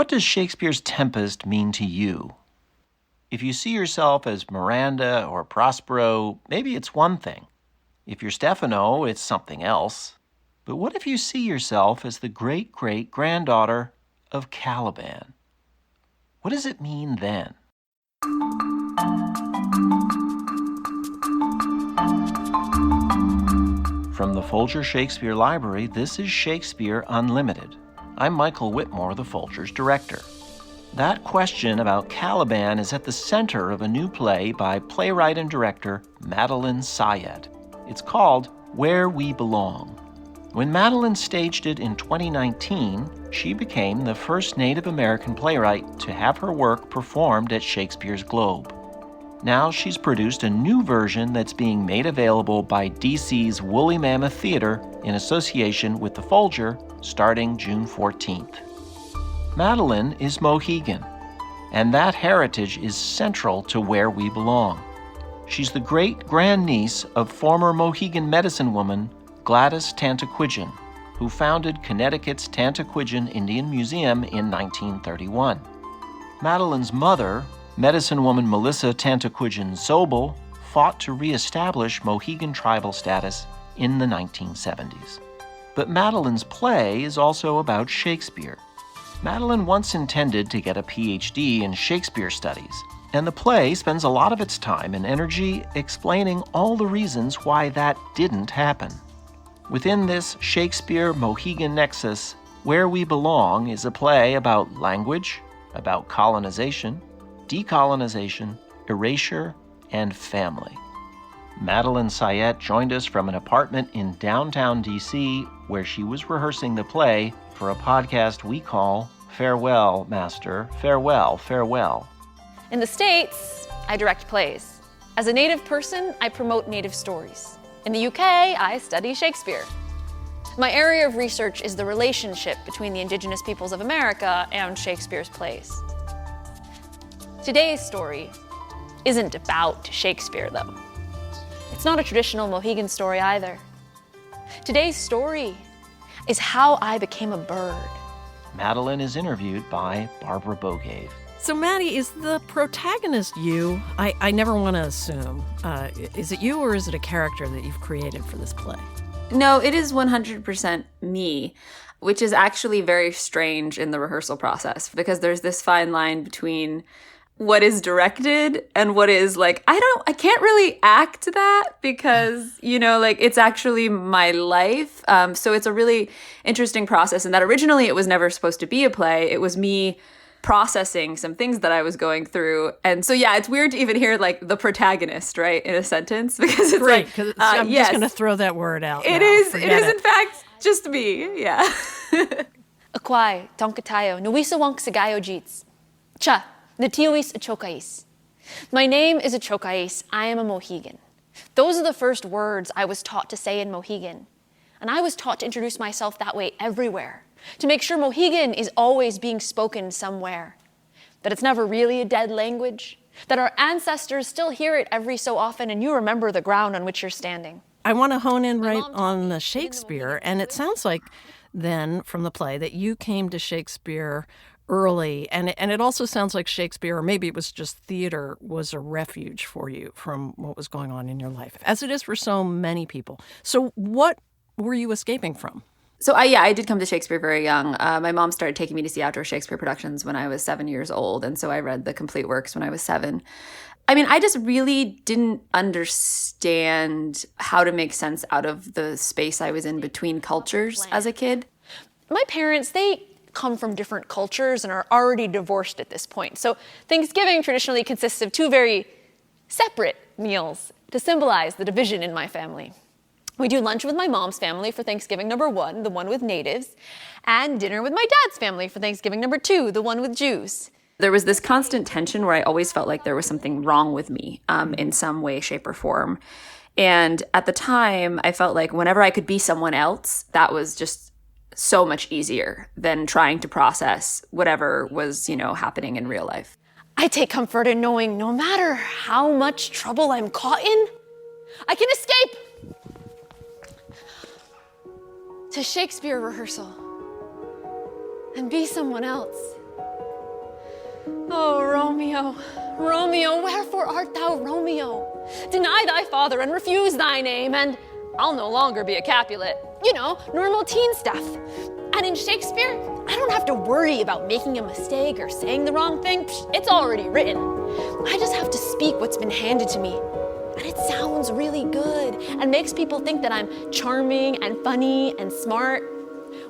What does Shakespeare's Tempest mean to you? If you see yourself as Miranda or Prospero, maybe it's one thing. If you're Stefano, it's something else. But what if you see yourself as the great-great-granddaughter of Caliban? What does it mean then? From the Folger Shakespeare Library, this is Shakespeare Unlimited. I'm Michael Whitmore, the Folger's director. That question about Caliban is at the center of a new play by playwright and director Madeline Sayed. It's called Where We Belong. When Madeline staged it in 2019, she became the first Native American playwright to have her work performed at Shakespeare's Globe. Now she's produced a new version that's being made available by DC's Woolly Mammoth Theater in association with the Folger starting June 14th. Madeline is Mohegan, and that heritage is central to Where We Belong. She's the great-grandniece of former Mohegan medicine woman Gladys Tantaquidgeon, who founded Connecticut's Tantaquidgeon Indian Museum in 1931. Madeline's mother, medicine woman Melissa Tantaquidgeon Sobel, fought to reestablish Mohegan tribal status in the 1970s. But Madeline's play is also about Shakespeare. Madeline once intended to get a PhD in Shakespeare studies, and the play spends a lot of its time and energy explaining all the reasons why that didn't happen. Within this Shakespeare-Mohegan nexus, Where We Belong is a play about language, about colonization, decolonization, erasure, and family. Madeline Sayed joined us from an apartment in downtown DC where she was rehearsing the play for a podcast we call Farewell, Master, Farewell, Farewell. In the States, I direct plays. As a Native person, I promote Native stories. In the UK, I study Shakespeare. My area of research is the relationship between the Indigenous peoples of America and Shakespeare's plays. Today's story isn't about Shakespeare, though. It's not a traditional Mohegan story either. Today's story is how I became a bird. Madeline is interviewed by Barbara Bogave. So, Maddie, is the protagonist you? I never want to assume. Is it you or is it a character that you've created for this play? No, it is 100% me, which is actually very strange in the rehearsal process because there's this fine line between what is directed and what is like, I can't really act that because, it's actually my life. So it's a really interesting process, and that originally it was never supposed to be a play. It was me processing some things that I was going through. And so, yeah, it's weird to even hear like the protagonist, right, in a sentence because it's right, because I'm yes, just going to throw that word out. It is in fact just me. Yeah. Akwai, tonkatayo, nuwisawang sigayo jits. Cha. Natiwis Achokais. My name is Achokais. I am a Mohegan. Those are the first words I was taught to say in Mohegan. And I was taught to introduce myself that way everywhere, to make sure Mohegan is always being spoken somewhere, that it's never really a dead language, that our ancestors still hear it every so often and you remember the ground on which you're standing. I want to hone in right on the Shakespeare, and it sounds like then from the play that you came to Shakespeare early, and it also sounds like Shakespeare, or maybe it was just theater, was a refuge for you from what was going on in your life, as it is for so many people. So what were you escaping from? So I did come to Shakespeare very young. My mom started taking me to see outdoor Shakespeare productions when I was 7 years old, and so I read the complete works when I was 7. I just really didn't understand how to make sense out of the space I was in between cultures as a kid. My parents, they come from different cultures and are already divorced at this point. So Thanksgiving traditionally consists of 2 very separate meals to symbolize the division in my family. We do lunch with my mom's family for Thanksgiving number 1, the one with natives, and dinner with my dad's family for Thanksgiving number 2, the one with Jews. There was this constant tension where I always felt like there was something wrong with me in some way, shape, or form. And at the time, I felt like whenever I could be someone else, that was just so much easier than trying to process whatever was, happening in real life. I take comfort in knowing no matter how much trouble I'm caught in, I can escape to Shakespeare rehearsal and be someone else. Oh, Romeo, Romeo, wherefore art thou Romeo? Deny thy father and refuse thy name, and I'll no longer be a Capulet. You know, normal teen stuff. And in Shakespeare, I don't have to worry about making a mistake or saying the wrong thing. Psh, it's already written. I just have to speak what's been handed to me. And it sounds really good and makes people think that I'm charming and funny and smart.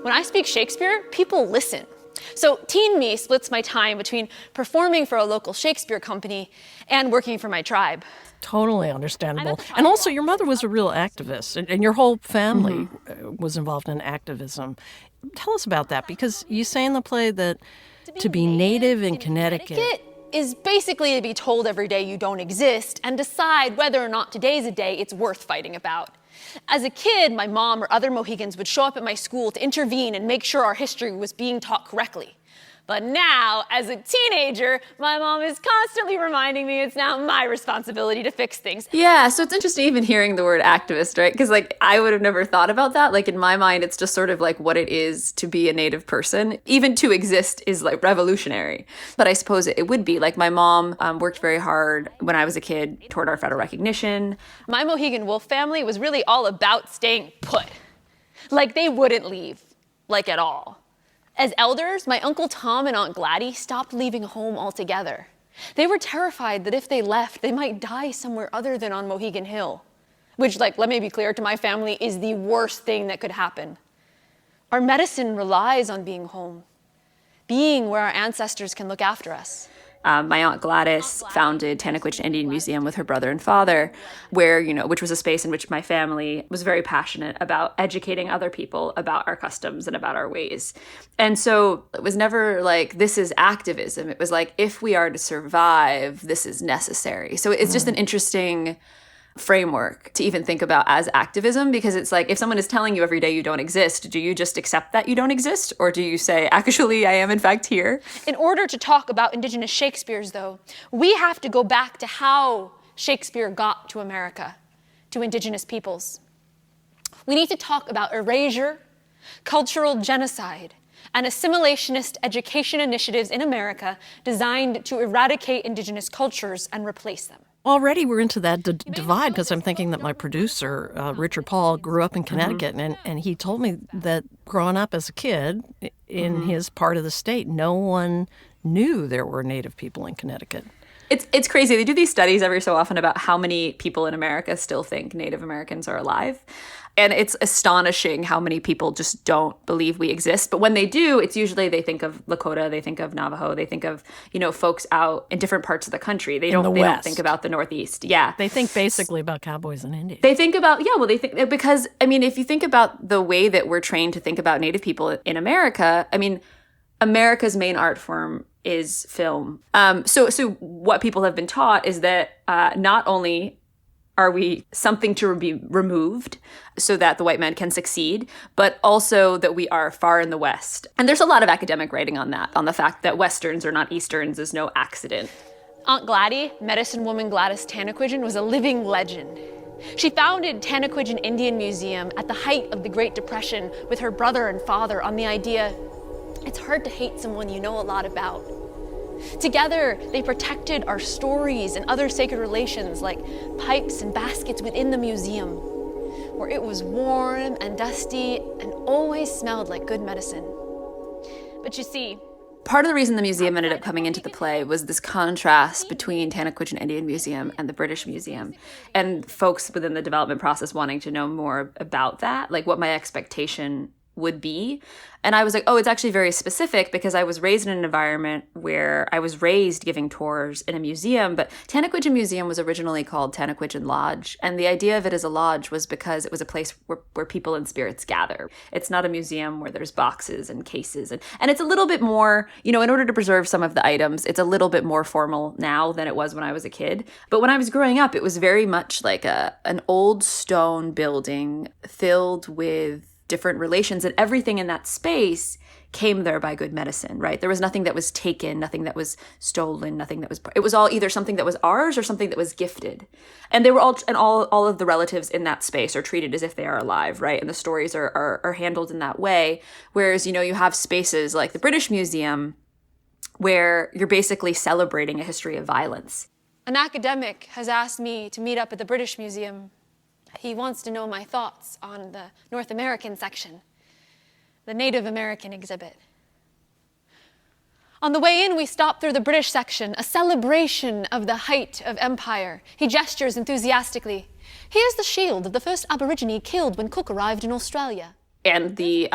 When I speak Shakespeare, people listen. So teen me splits my time between performing for a local Shakespeare company and working for my tribe. Totally understandable. And also, your mother was a real activist, and your whole family was involved in activism. Tell us about that, because you say in the play that to be native in Connecticut is basically to be told every day you don't exist and decide whether or not today's a day it's worth fighting about. As a kid, my mom or other Mohegans would show up at my school to intervene and make sure our history was being taught correctly. But now, as a teenager, my mom is constantly reminding me it's now my responsibility to fix things. Yeah, so it's interesting even hearing the word activist, right? Because like I would have never thought about that. Like in my mind, it's just sort of like what it is to be a Native person. Even to exist is like revolutionary. But I suppose it would be. Like my mom worked very hard when I was a kid toward our federal recognition. My Mohegan Wolf family was really all about staying put. Like they wouldn't leave, like at all. As elders, my Uncle Tom and Aunt Gladys stopped leaving home altogether. They were terrified that if they left, they might die somewhere other than on Mohegan Hill, which, like, let me be clear, to my family is the worst thing that could happen. Our medicine relies on being home, being where our ancestors can look after us. My Aunt Gladys founded Tanaquichin Indian Museum with her brother and father, where, which was a space in which my family was very passionate about educating other people about our customs and about our ways. And so it was never like, this is activism. It was like, if we are to survive, this is necessary. So it's just an interesting framework to even think about as activism, because it's like if someone is telling you every day you don't exist, do you just accept that you don't exist, or do you say, actually, I am in fact here? In order to talk about Indigenous Shakespeares, though, we have to go back to how Shakespeare got to America, to Indigenous peoples. We need to talk about erasure, cultural genocide, and assimilationist education initiatives in America designed to eradicate Indigenous cultures and replace them. Already we're into that divide, because I'm thinking that my producer, Richard Paul, grew up in Connecticut, and he told me that growing up as a kid in his part of the state, no one knew there were Native people in Connecticut. It's crazy. They do these studies every so often about how many people in America still think Native Americans are alive. And it's astonishing how many people just don't believe we exist. But when they do, it's usually they think of Lakota, they think of Navajo, they think of, folks out in different parts of the country. They don't think about the Northeast. Yeah. They think basically about cowboys and Indians. They think about, they think, because, if you think about the way that we're trained to think about Native people in America, America's main art form is film. So what people have been taught is that not only are we something to be removed so that the white man can succeed, but also that we are far in the West. And there's a lot of academic writing on that, on the fact that Westerns are not Easterns is no accident. Aunt Gladys, medicine woman Gladys Tanaquichin, was a living legend. She founded Tanaquichin Indian Museum at the height of the Great Depression with her brother and father on the idea, it's hard to hate someone you know a lot about. Together, they protected our stories and other sacred relations like pipes and baskets within the museum, where it was warm and dusty and always smelled like good medicine. But you see, part of the reason the museum ended up coming into the play was this contrast between Tanaquichin Indian Museum and the British Museum, and folks within the development process wanting to know more about that, like what my expectation would be. And I was like, oh, it's actually very specific, because I was raised in an environment where I was raised giving tours in a museum, but Tanaquichin Museum was originally called Tanaquichin Lodge. And the idea of it as a lodge was because it was a place where people and spirits gather. It's not a museum where there's boxes and cases. And it's a little bit more, in order to preserve some of the items, it's a little bit more formal now than it was when I was a kid. But when I was growing up, it was very much like an old stone building filled with different relations, and everything in that space came there by good medicine, right? There was nothing that was taken, nothing that was stolen, nothing that was, it was all either something that was ours or something that was gifted. And they were all of the relatives in that space are treated as if they are alive, right? And the stories are handled in that way. Whereas, you have spaces like the British Museum where you're basically celebrating a history of violence. An academic has asked me to meet up at the British Museum. He wants to know my thoughts on the North American section, the Native American exhibit. On the way in, we stop through the British section, a celebration of the height of empire. He gestures enthusiastically. Here's the shield of the first Aborigine killed when Cook arrived in Australia. And the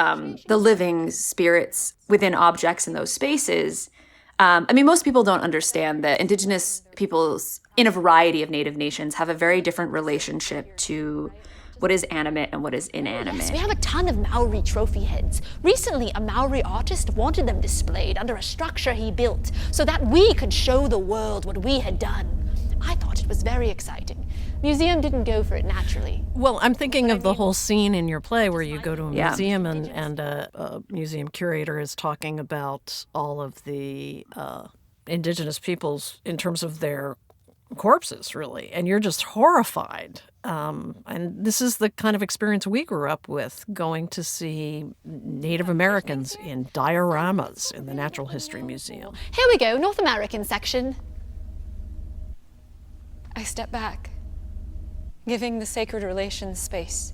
living spirits within objects in those spaces. Most people don't understand that Indigenous peoples in a variety of Native nations have a very different relationship to what is animate and what is inanimate. Yes, we have a ton of Maori trophy heads. Recently, a Maori artist wanted them displayed under a structure he built so that we could show the world what we had done. I thought it was very exciting. Museum didn't go for it naturally. Well, I'm thinking of the whole scene in your play where you go to a museum and a museum curator is talking about all of the Indigenous peoples in terms of their corpses, really, and you're just horrified. And this is the kind of experience we grew up with, going to see Native Americans in dioramas in the Natural History Museum. Here we go, North American section. I step back, giving the sacred relations space.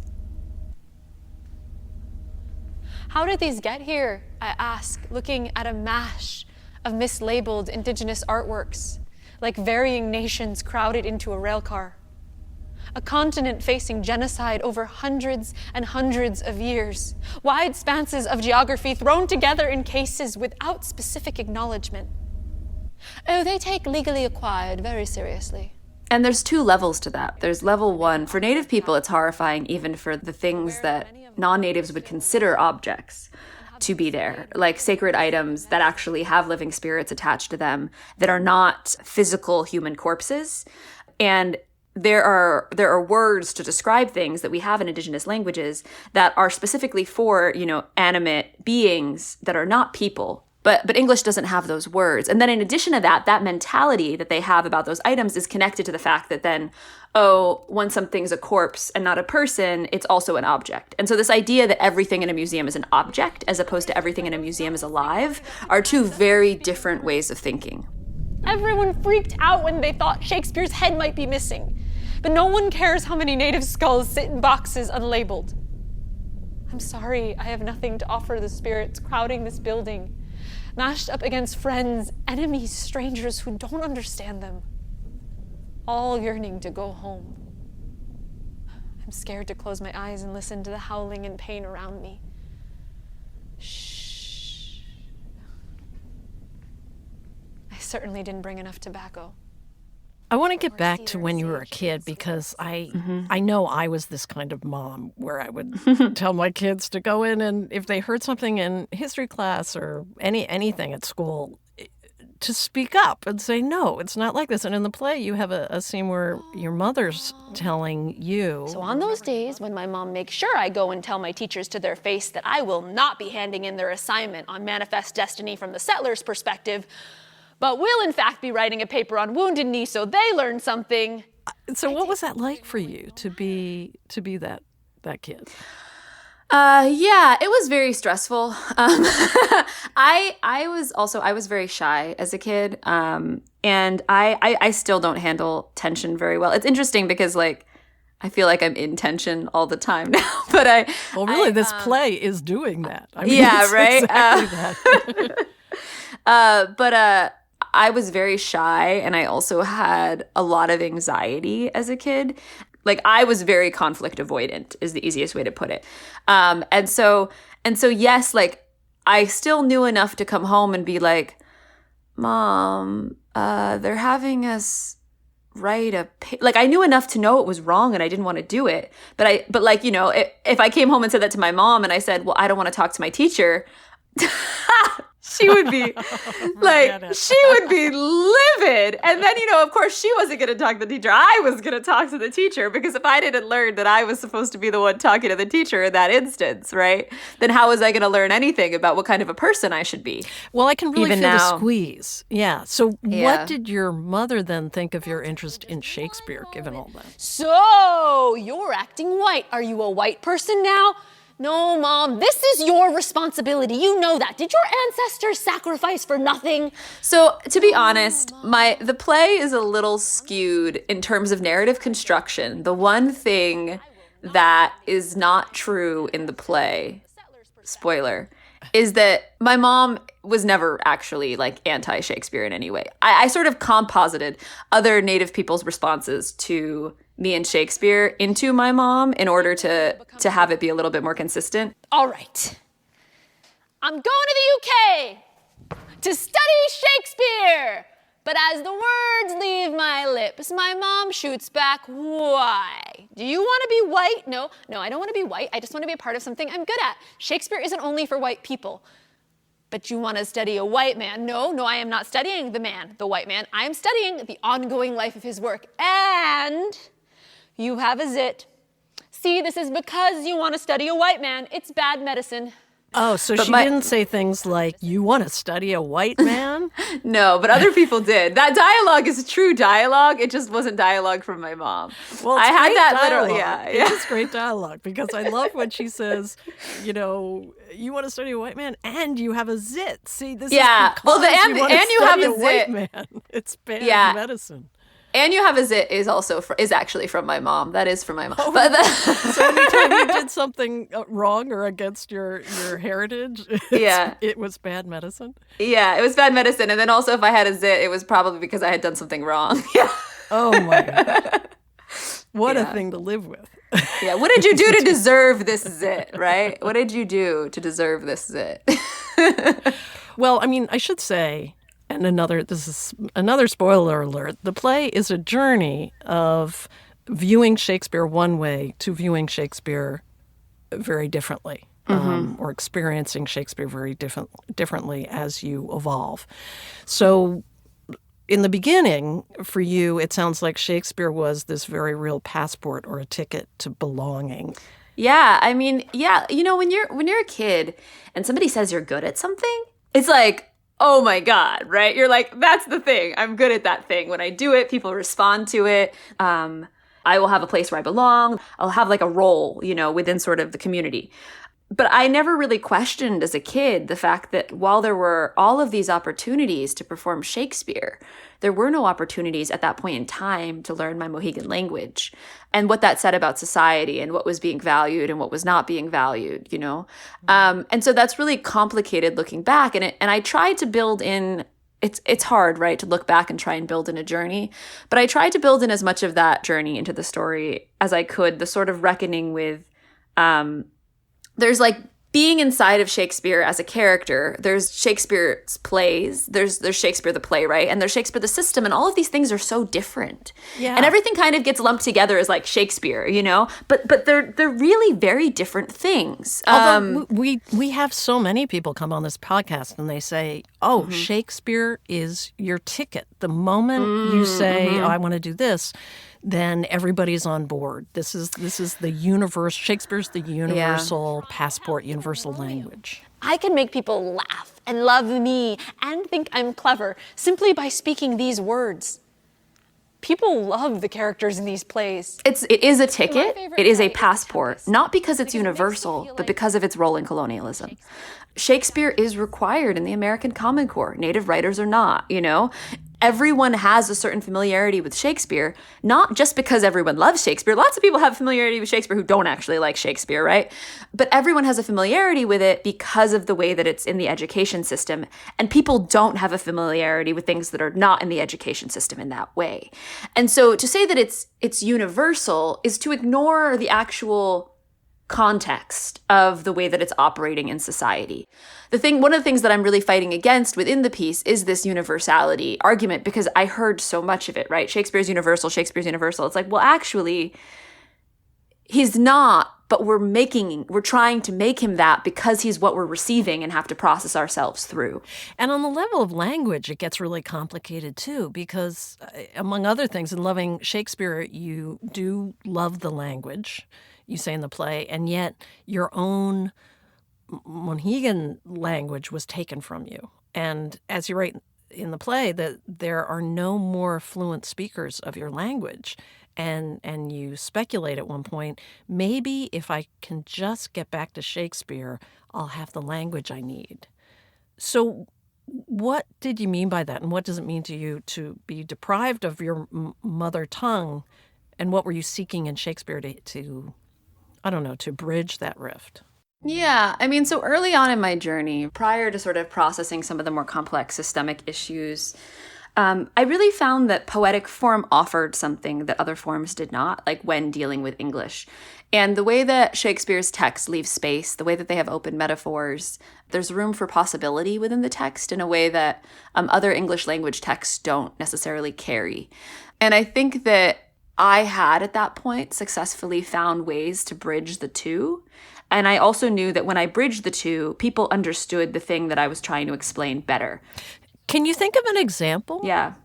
How did these get here, I ask, looking at a mash of mislabeled Indigenous artworks, like varying nations crowded into a railcar. A continent facing genocide over hundreds and hundreds of years. Wide spanses of geography thrown together in cases without specific acknowledgement. Oh, they take legally acquired very seriously. And there's two levels to that. There's level one. For Native people, it's horrifying even for the things that non-Natives would consider objects to be there, like sacred items that actually have living spirits attached to them that are not physical human corpses. And there are words to describe things that we have in Indigenous languages that are specifically for, animate beings that are not people. But English doesn't have those words. And then in addition to that, that mentality that they have about those items is connected to the fact that then, when something's a corpse and not a person, it's also an object. And so this idea that everything in a museum is an object as opposed to everything in a museum is alive are two very different ways of thinking. Everyone freaked out when they thought Shakespeare's head might be missing. But no one cares how many native skulls sit in boxes unlabeled. I'm sorry, I have nothing to offer the spirits crowding this building, mashed up against friends, enemies, strangers who don't understand them, all yearning to go home. I'm scared to close my eyes and listen to the howling and pain around me. Shh. I certainly didn't bring enough tobacco. I want to get back to when you were a kid because I know I was this kind of mom where I would tell my kids to go in and if they heard something in history class or anything at school, to speak up and say, no, it's not like this. And in the play, you have a scene where your mother's telling you. So on those days when my mom makes sure I go and tell my teachers to their face that I will not be handing in their assignment on Manifest Destiny from the settler's perspective, but will in fact be writing a paper on Wounded Knee so they learn something. So what was that like for you to be that kid? Yeah, it was very stressful. I was very shy as a kid. And I still don't handle tension very well. It's interesting because I feel like I'm in tension all the time now, but this play is doing that. I mean, yeah, right. Exactly that. But I was very shy, and I also had a lot of anxiety as a kid. I was very conflict avoidant is the easiest way to put it. And so yes, I still knew enough to come home and be like, Mom, they're having us write I knew enough to know it was wrong and I didn't want to do it. But if I came home and said that to my mom and I said, well, I don't want to talk to my teacher, she would be she would be livid. And then, of course, she wasn't going to talk to the teacher. I was going to talk to the teacher because if I didn't learn that I was supposed to be the one talking to the teacher in that instance, right, then how was I going to learn anything about what kind of a person I should be? Well, I can really feel the squeeze. Yeah. So what did your mother then think of your interest in Shakespeare, given all that? So, you're acting white. Are you a white person now? No, Mom, this is your responsibility. You know that. Did your ancestors sacrifice for nothing? So, to be honest, the play is a little skewed in terms of narrative construction. The one thing that is not true in the play, spoiler, is that my mom was never actually like anti-Shakespeare in any way. I sort of composited other Native people's responses to me and Shakespeare into my mom in order to have it be a little bit more consistent. All right. I'm going to the UK to study Shakespeare. But as the words leave my lips, my mom shoots back, why? Do you want to be white? No, I don't want to be white. I just want to be a part of something I'm good at. Shakespeare isn't only for white people. But you want to study a white man. No, I am not studying the white man. I am studying the ongoing life of his work. And you have a zit. See, this is because you want to study a white man. It's bad medicine. Oh, so she didn't say things like, you want to study a white man? No, but other people did. That dialogue is true dialogue. It just wasn't dialogue from my mom. Well, I had that dialogue. literally, yeah. It's great dialogue because I love when she says, you want to study a white man and you have a zit. See, this is because you have a white man. It's bad medicine. And you have a zit is actually from my mom. That is from my mom. Oh, so anytime you did something wrong or against your heritage, it was bad medicine? Yeah, it was bad medicine. And then also if I had a zit, it was probably because I had done something wrong. Yeah. Oh my God. What a thing to live with. Yeah, what did you do to deserve this zit, right? What did you do to deserve this zit? Well, I mean, I should say... And this is another spoiler alert. The play is a journey of viewing Shakespeare one way to viewing Shakespeare very differently, or experiencing Shakespeare very differently as you evolve. So in the beginning, for you, it sounds like Shakespeare was this very real passport or a ticket to belonging. Yeah, I mean, yeah, when you're a kid and somebody says you're good at something, it's like, oh my God, right? You're like, that's the thing. I'm good at that thing. When I do it, people respond to it. I will have a place where I belong. I'll have like a role, within sort of the community. But I never really questioned as a kid the fact that while there were all of these opportunities to perform Shakespeare, there were no opportunities at that point in time to learn my Mohegan language and what that said about society and what was being valued and what was not being valued, And so that's really complicated looking back. And I tried to build in, it's hard, right, to look back and try and build in a journey. But I tried to build in as much of that journey into the story as I could, the sort of reckoning with, there's like being inside of Shakespeare as a character. There's Shakespeare's plays, there's Shakespeare the playwright, and there's Shakespeare the system, and all of these things are so different. Yeah. And everything kind of gets lumped together as like Shakespeare, But they're really very different things. Although we have so many people come on this podcast and they say, "Oh, Shakespeare is your ticket." The moment you say, "Oh, I want to do this," then everybody's on board. This is the universe. Shakespeare's the universal passport, universal language. I can make people laugh and love me and think I'm clever simply by speaking these words. People love the characters in these plays. It is a ticket. It is a passport, not because it's universal, but because of its role in colonialism. Shakespeare is required in the American Common Core. Native writers are not, Everyone has a certain familiarity with Shakespeare, not just because everyone loves Shakespeare. Lots of people have familiarity with Shakespeare who don't actually like Shakespeare, right? But everyone has a familiarity with it because of the way that it's in the education system. And people don't have a familiarity with things that are not in the education system in that way. And so to say that it's universal is to ignore the actual context of the way that it's operating in society. One of the things that I'm really fighting against within the piece is this universality argument, because I heard so much of it, right? Shakespeare's universal. It's like, well, actually, he's not, but we're trying to make him that because he's what we're receiving and have to process ourselves through. And on the level of language, it gets really complicated too, because among other things, in loving Shakespeare, you do love the language, you say in the play, and yet your own Mohegan language was taken from you. And as you write in the play, that there are no more fluent speakers of your language. and you speculate at one point, maybe if I can just get back to Shakespeare, I'll have the language I need. So what did you mean by that, and what does it mean to you to be deprived of your mother tongue, and what were you seeking in Shakespeare to I don't know, to bridge that rift? Yeah, I mean, so early on in my journey, prior to sort of processing some of the more complex systemic issues, I really found that poetic form offered something that other forms did not, like when dealing with English. And the way that Shakespeare's text leaves space, the way that they have open metaphors, there's room for possibility within the text in a way that other English language texts don't necessarily carry. And I think that I had at that point successfully found ways to bridge the two. And I also knew that when I bridged the two, people understood the thing that I was trying to explain better. Can you think of an example? Yeah.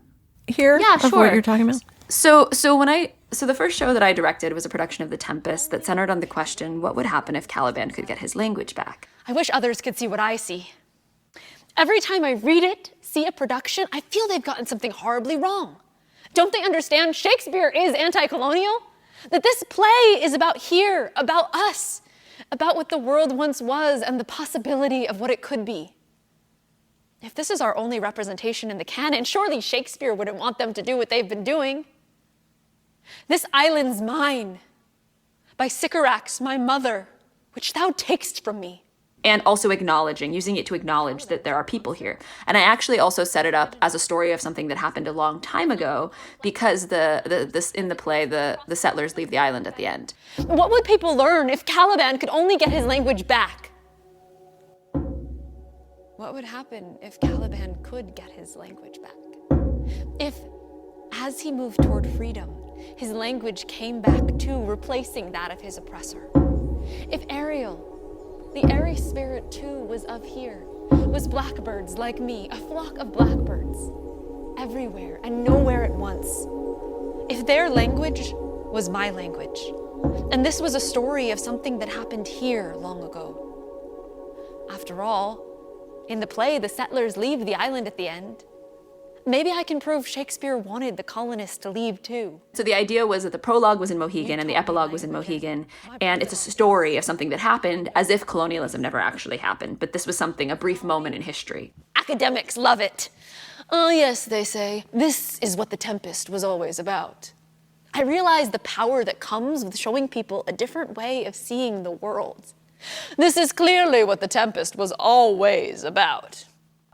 Here Yeah, of sure. what you're talking about? So the first show that I directed was a production of The Tempest that centered on the question, what would happen if Caliban could get his language back? I wish others could see what I see. Every time I read it, see a production, I feel they've gotten something horribly wrong. Don't they understand Shakespeare is anti-colonial? That this play is about here, about us, about what the world once was and the possibility of what it could be. If this is our only representation in the canon, surely Shakespeare wouldn't want them to do what they've been doing. This island's mine, by Sycorax, my mother, which thou takest from me. And also using it to acknowledge that there are people here. And I actually also set it up as a story of something that happened a long time ago because in the play, the settlers leave the island at the end. What would people learn if Caliban could only get his language back? What would happen if Caliban could get his language back? If, as he moved toward freedom, his language came back too, replacing that of his oppressor. If Ariel, the airy spirit too, was of here, was blackbirds like me, a flock of blackbirds, everywhere and nowhere at once. If their language was my language, and this was a story of something that happened here long ago. After all, in the play, the settlers leave the island at the end. Maybe I can prove Shakespeare wanted the colonists to leave too. So the idea was that the prologue was in Mohegan and the epilogue was in Mohegan, and it's a story of something that happened as if colonialism never actually happened, but this was something, a brief moment in history. Academics love it. Oh yes, they say, this is what The Tempest was always about. I realize the power that comes with showing people a different way of seeing the world. This is clearly what The Tempest was always about.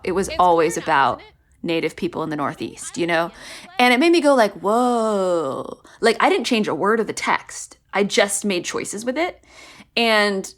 It was always about Native people in the Northeast, you know? And it made me go like, whoa. Like, I didn't change a word of the text. I just made choices with it. And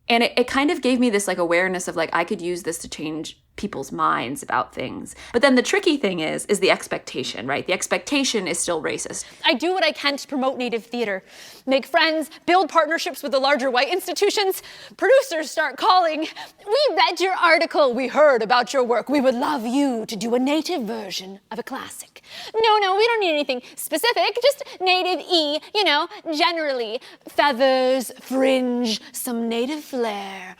it kind of gave me this like awareness of like, I could use this to change people's minds about things. But then the tricky thing is the expectation, right? The expectation is still racist. I do what I can to promote Native theater, make friends, build partnerships with the larger white institutions. Producers start calling. We read your article. We heard about your work. We would love you to do a Native version of a classic. No, we don't need anything specific, just Native-y, you know, generally. Feathers, fringe, some Native flair.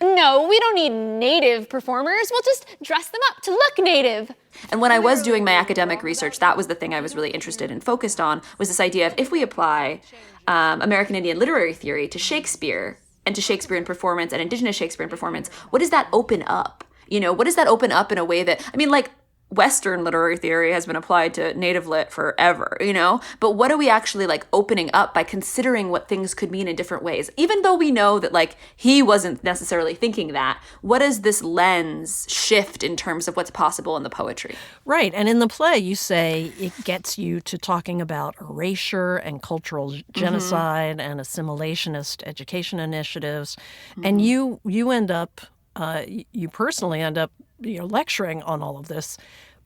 No, we don't need Native performers. We'll just dress them up to look Native. And when I was doing my academic research, that was the thing I was really interested and focused on, was this idea of if we apply American Indian literary theory to Shakespeare and to Shakespearean performance and indigenous Shakespearean performance, what does that open up? You know, what does that open up in a way that, I mean, like, Western literary theory has been applied to Native lit forever, you know? But what are we actually like opening up by considering what things could mean in different ways? Even though we know that like he wasn't necessarily thinking that, what does this lens shift in terms of what's possible in the poetry? Right. And in the play, you say it gets you to talking about erasure and cultural genocide and assimilationist education initiatives. And you end up, you personally end up lecturing on all of this.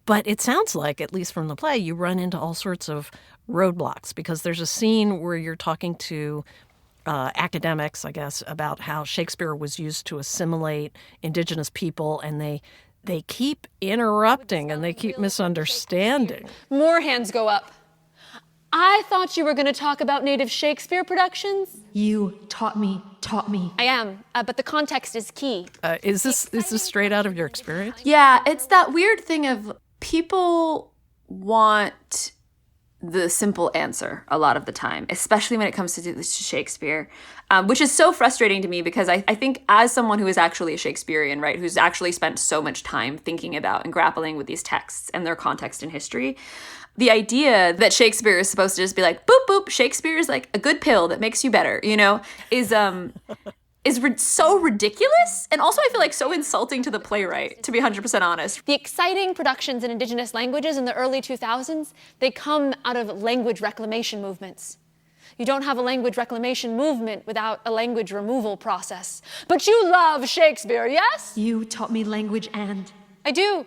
But it sounds like, at least from the play, you run into all sorts of roadblocks because there's a scene where you're talking to academics, I guess, about how Shakespeare was used to assimilate indigenous people, and they keep interrupting and they keep misunderstanding. More hands go up. I thought you were going to talk about Native Shakespeare productions. You taught me. I am, but the context is key. Is this straight out of your experience? Yeah, it's that weird thing of people want the simple answer a lot of the time, especially when it comes to Shakespeare, which is so frustrating to me because I think as someone who is actually a Shakespearean, right, who's actually spent so much time thinking about and grappling with these texts and their context in history, the idea that Shakespeare is supposed to just be like, boop, boop, Shakespeare is like a good pill that makes you better, you know, is so ridiculous. And also I feel like so insulting to the playwright, to be 100% honest. The exciting productions in indigenous languages in the early 2000s, they come out of language reclamation movements. You don't have a language reclamation movement without a language removal process. But you love Shakespeare, yes? You taught me language and... I do.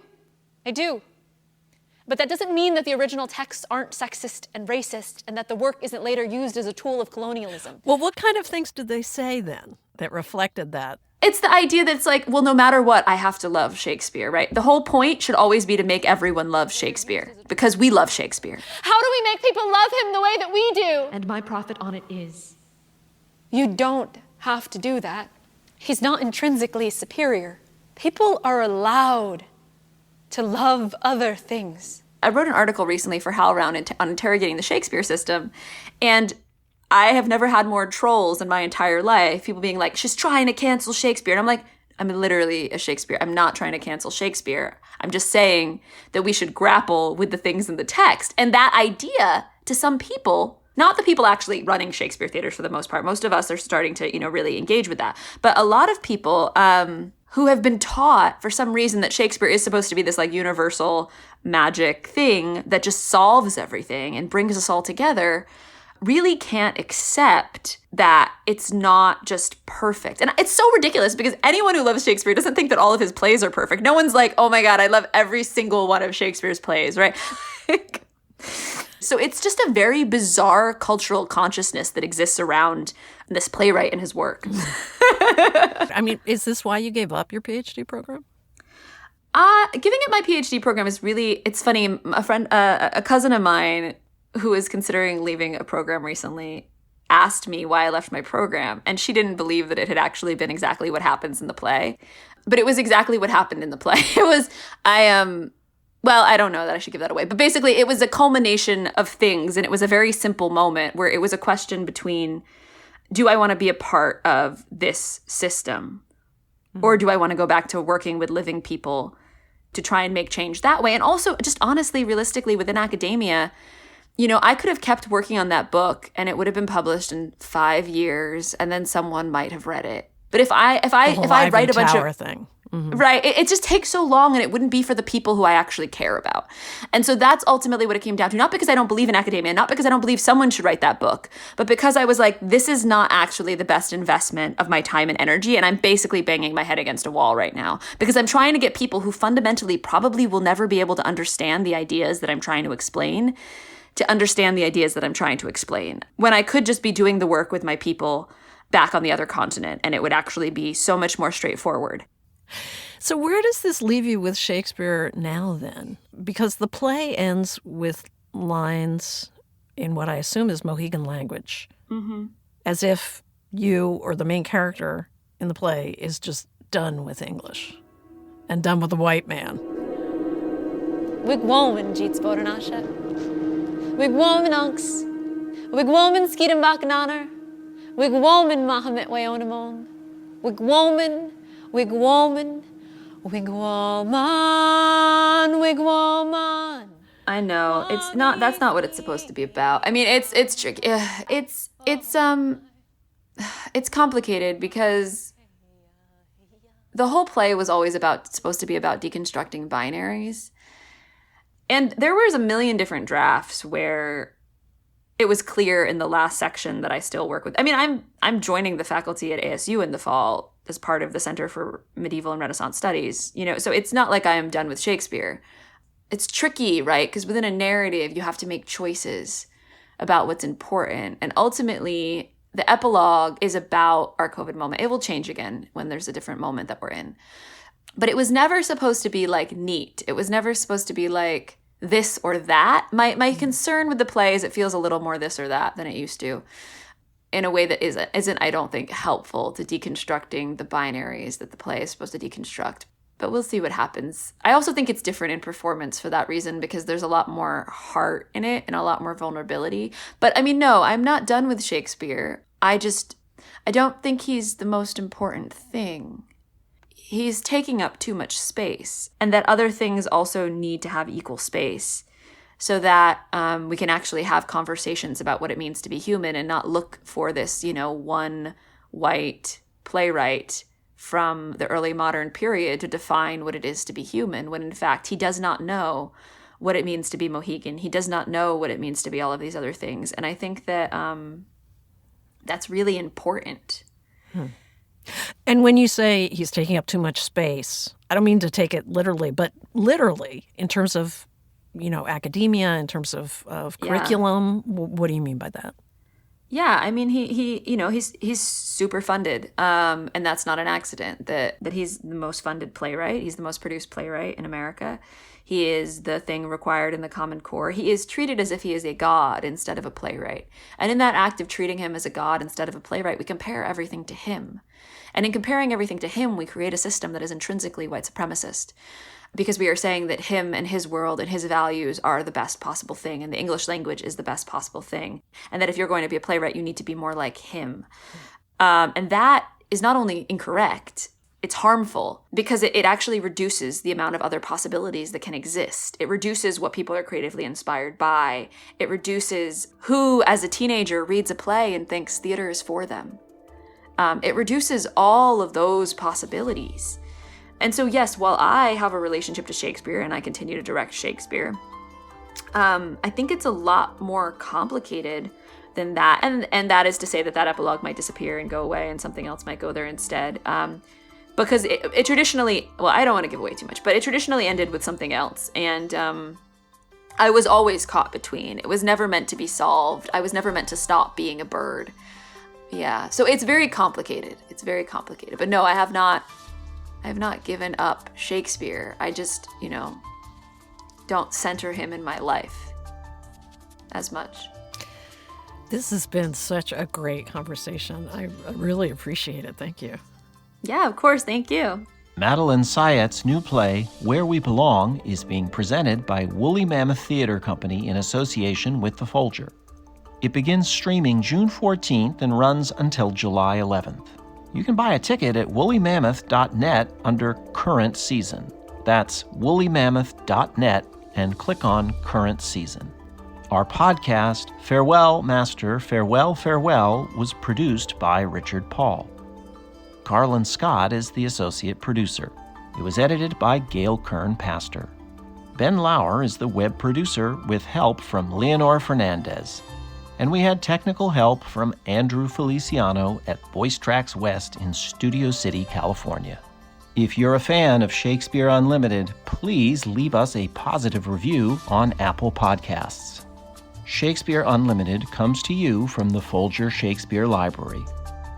But that doesn't mean that the original texts aren't sexist and racist and that the work isn't later used as a tool of colonialism. Well, what kind of things did they say then that reflected that? It's the idea that it's like, well, no matter what, I have to love Shakespeare, right? The whole point should always be to make everyone love Shakespeare because we love Shakespeare. How do we make people love him the way that we do? And my profit on it is... You don't have to do that. He's not intrinsically superior. People are allowed to love other things. I wrote an article recently for HowlRound on interrogating the Shakespeare system, and I have never had more trolls in my entire life. People being like, she's trying to cancel Shakespeare. And I'm like, I'm literally a Shakespeare. I'm not trying to cancel Shakespeare. I'm just saying that we should grapple with the things in the text. And that idea to some people, not the people actually running Shakespeare theaters for the most part. Most of us are starting to, really engage with that. But a lot of people who have been taught for some reason that Shakespeare is supposed to be this like universal magic thing that just solves everything and brings us all together really can't accept that it's not just perfect. And it's so ridiculous because anyone who loves Shakespeare doesn't think that all of his plays are perfect. No one's like, oh my God, I love every single one of Shakespeare's plays, right? So it's just a very bizarre cultural consciousness that exists around this playwright and his work. I mean, is this why you gave up your PhD program? Giving up my PhD program is really, it's funny. A cousin of mine who is considering leaving a program recently asked me why I left my program. And she didn't believe that it had actually been exactly what happens in the play. But it was exactly what happened in the play. Well, I don't know that I should give that away. But basically, it was a culmination of things. And it was a very simple moment where it was a question between, do I want to be a part of this system? Or do I want to go back to working with living people to try and make change that way? And also, just honestly, realistically, within academia, I could have kept working on that book and it would have been published in 5 years and then someone might have read it. But if I write a bunch of thing. Right. It just takes so long and it wouldn't be for the people who I actually care about. And so that's ultimately what it came down to. Not because I don't believe in academia, not because I don't believe someone should write that book, but because I was like, this is not actually the best investment of my time and energy. And I'm basically banging my head against a wall right now because I'm trying to get people who fundamentally probably will never be able to understand the ideas that I'm trying to explain to understand the ideas that I'm trying to explain, when I could just be doing the work with my people back on the other continent, and it would actually be so much more straightforward. So where does this leave you with Shakespeare now, then? Because the play ends with lines in what I assume is Mohegan language, as if you or the main character in the play is just done with English and done with the white man. Wigwoman jeets boranasha. Wigwoman unks. Wigwoman skeetum bakananer. Wigwoman Mahomet wayonemon. Wigwoman, wigwoman, wigwoman, wigwoman. I know that's not what it's supposed to be about. I mean, it's tricky. It's complicated because the whole play was always supposed to be about deconstructing binaries. And there was a million different drafts where it was clear in the last section that I still work with. I mean, I'm joining the faculty at ASU in the fall as part of the Center for Medieval and Renaissance Studies, so it's not like I am done with Shakespeare. It's tricky, right? Because within a narrative, you have to make choices about what's important. And ultimately, the epilogue is about our COVID moment. It will change again when there's a different moment that we're in. But it was never supposed to be like neat. It was never supposed to be like this or that. My concern with the play is it feels a little more this or that than it used to, in a way that isn't, I don't think, helpful to deconstructing the binaries that the play is supposed to deconstruct. But we'll see what happens. I also think it's different in performance for that reason, because there's a lot more heart in it and a lot more vulnerability. But I mean, no, I'm not done with Shakespeare. I don't think he's the most important thing. He's taking up too much space, and that other things also need to have equal space so that we can actually have conversations about what it means to be human and not look for this, one white playwright from the early modern period to define what it is to be human, when in fact he does not know what it means to be Mohegan. He does not know what it means to be all of these other things. And I think that that's really important. And when you say he's taking up too much space, I don't mean to take it literally, but literally in terms of, academia, in terms of curriculum. What do you mean by that? Yeah, I mean, he's super funded, and that's not an accident. That he's the most funded playwright. He's the most produced playwright in America. He is the thing required in the Common Core. He is treated as if he is a god instead of a playwright. And in that act of treating him as a god instead of a playwright, we compare everything to him. And in comparing everything to him, we create a system that is intrinsically white supremacist, because we are saying that him and his world and his values are the best possible thing, and the English language is the best possible thing, and that if you're going to be a playwright, you need to be more like him. And that is not only incorrect, it's harmful, because it actually reduces the amount of other possibilities that can exist. It reduces what people are creatively inspired by. It reduces who, as a teenager, reads a play and thinks theater is for them. It reduces all of those possibilities. And so, yes, while I have a relationship to Shakespeare and I continue to direct Shakespeare, I think it's a lot more complicated than that. And that is to say that epilogue might disappear and go away and something else might go there instead. Because it traditionally, well, I don't want to give away too much, but it traditionally ended with something else. And I was always caught between. It was never meant to be solved. I was never meant to stop being a bird. Yeah, so it's very complicated. It's very complicated. But no, I have not given up Shakespeare. I just, don't center him in my life as much. This has been such a great conversation. I really appreciate it. Thank you. Yeah, of course. Thank you. Madeline Syed's new play, Where We Belong, is being presented by Woolly Mammoth Theater Company in association with the Folger. It begins streaming June 14th and runs until July 11th. You can buy a ticket at woolymammoth.net under Current Season. That's woolymammoth.net and click on Current Season. Our podcast, Farewell, Master, Farewell, Farewell, was produced by Richard Paul. Garland Scott is the associate producer. It was edited by Gail Kern-Pastor. Ben Lauer is the web producer with help from Leonor Fernandez. And we had technical help from Andrew Feliciano at Voice Tracks West in Studio City, California. If you're a fan of Shakespeare Unlimited, please leave us a positive review on Apple Podcasts. Shakespeare Unlimited comes to you from the Folger Shakespeare Library.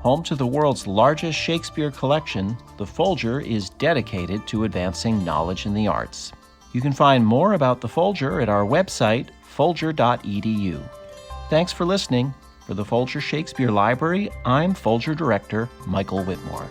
Home to the world's largest Shakespeare collection, the Folger is dedicated to advancing knowledge in the arts. You can find more about the Folger at our website, folger.edu. Thanks for listening. For the Folger Shakespeare Library, I'm Folger Director Michael Whitmore.